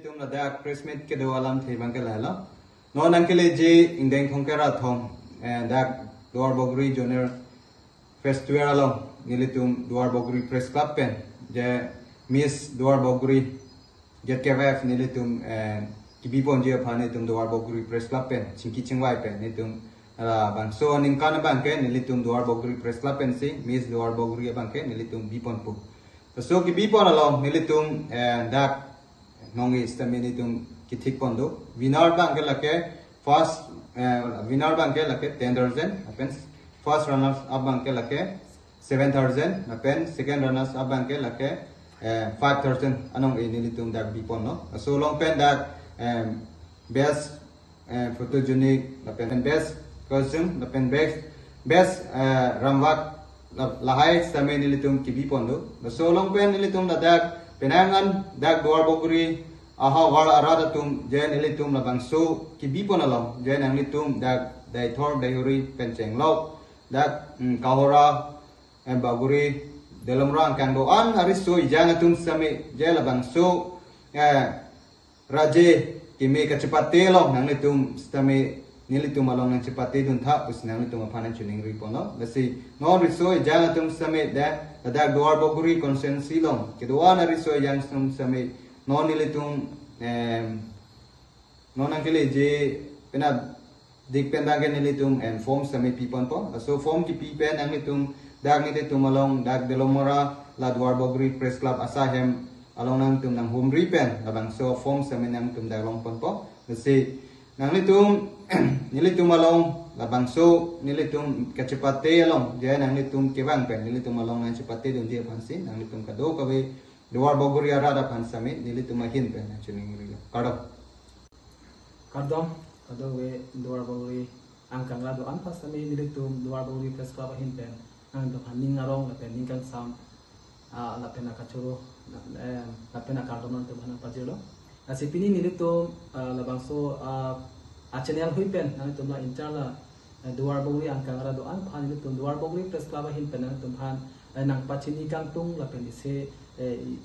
तुम लदा क्रिसमस के दो आलम थे बंके लाला नॉन अंकेले जे इंडेंग थोंकेरा थोम दा दुआर बगरी जोनर फेस्टिवल आलम निले तुम दुआर बगरी प्रेस क्लब पेन जे मिस दुआर बगरी जेट केवेफ निले तुम किबीपon जे फाने तुम दुआर बगरी प्रेस क्लब पेन चिंकी चिंगवाई पेन नि तुम bangso ningkan bangke nilit tum duar bogri press club pensi miss duar bogri bangke nilit tum bipon pu so ki bipon along nilit tum dak nongi stamini tum kithik pondo winner bangke lake first winner bangke lake 10,000 happens first runners up bangke lake 7,000 happen second runners up bangke lake 5,000 anong nilit tum dak bipon no so long pen dak best photogenic happen best costume dapen best ramwak lahai samay nilitum kibipondo so long pen nilitum dak penangan dak duar bogri aha wal arada tum je nilitum labang so kibipon along je nang nilitum dak dai thor dayuri penceng lok dak kahora baguri dalamra angkang doan haris so ijang tum samay je labang so raje kimi kacepate long nang nilitum samay nili tum along nang cepati dun tha us nang tum apanan chuning ripono lasi no riso jang tum same da dak duar boguri consensi long ke doana riso jang tum same no nili tum no nang kele je pena dik pendang nili tum and form same pipon po so form ki pipen nang tum dak nili tum along dak delomora la duar boguri press club asahem along nang tum nang home ripen abang so form same nang tum dak long pon po lasi nang litum nilitum along labang so nilitum kacepate along je nang litum kebang pen nilitum along nang cepate dun dia pansin nang litum kado kawe duar bogori arada pansame nilitum ahin pen chuning rilo kadom we duar bogori angkang lado anpas same nilitum duar bogori press club ahin pen nang to haning arong la pen ningkan sam la pen akachuro la pen akardon to bana pajilo asipini nilitum labang so channel hui pen nang tum la interla duar bogri angkang ra do an phan ni tum duar bogri press club hin pen nang tum phan nang pachini kang tung la pen se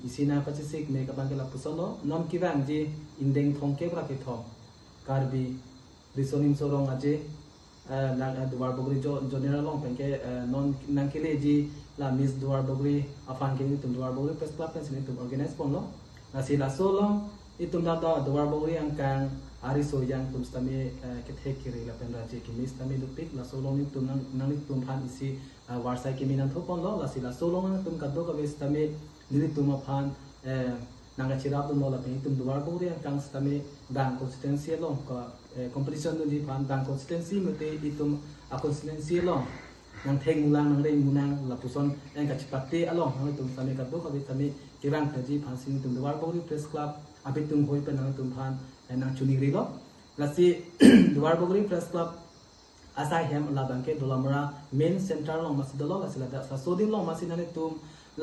isina pachisik me ka bang la pusono non kiwang ji indeng thongke bra ke thong karbi risonim sorong aje nang duar bogri jo general long pen ke non nang kile ji la miss duar bogri afan ke ni tum duar bogri press club pen sin tum organize pon lo la sila solong itum da duar bogri angkang ari so yang tum stame kethe kiri la pen raje ki mis stame dupik la solong ni tum nang tum phan isi warsai ki minan thopon lo la sila solong tum kaddo ka be stame ni tum phan nanga chirap tum la pen tum duar bogri angkang stame dang consistency lo ka competition ni phan dang consistency mate itum a consistency lo nang theng mulang nang rei munang la puson en ka chipate along nang tum stame kaddo ka be stame kirang taji phan sin tum duar bogri press club abitum hoi pen nang tum phan nang chuning rilo lasi duar bogri press club asai hem la bangke dolamra main center long masidolo lasila da sasodim long masinane tum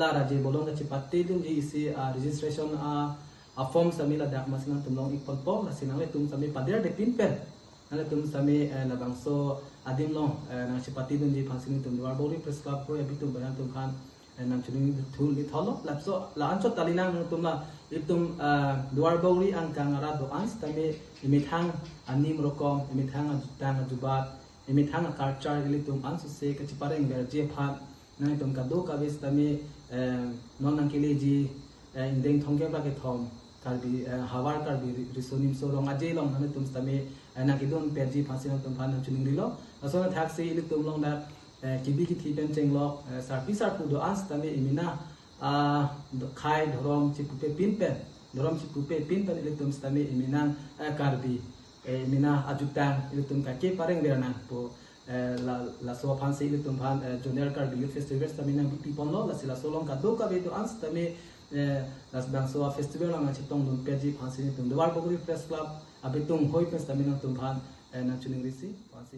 la raje bolong ka chipate dum ji isi registration a form samila dak masinan tum long ipol po lasina le tum sami pader de pin pen nale tum sami la bangso adim long nang chipate dum ji phasin tum duar bogri press club ko abitum bayan tum khan nang chuning thul ni tholo lapso la ancho talina nang tum la itum duar bogri angkang ara do ans tame imithang anim rokom imithang ajutang ajubat imithang culture ilitum ansu se ka chipareng ber je phan nang tum ka do ka bes tame non nang kile ji indeng thongke ba ke thom karbi hawar karbi risonim sorong aje long nang tum tame nang kidon perji phasin tum phan nang chuning rilo asona thak se ilitum long da kibi ki thipen chenglok sarpisar pu do ans tame imina khai dhorom chipupe pinpen dhorom chipupe pinpen ilitum stame iminang karbi imina ajutang ilitum ka ke pareng berana po la so phan se ilitum phan junior karbi youth festival stame nang pipon lo la sila solong ka do ka be do ans stame las bang so festival nang chitong dun peji phan se ilitum duar bogri press club abitung hoi pen stame nang tum phan nang chuning risi phan se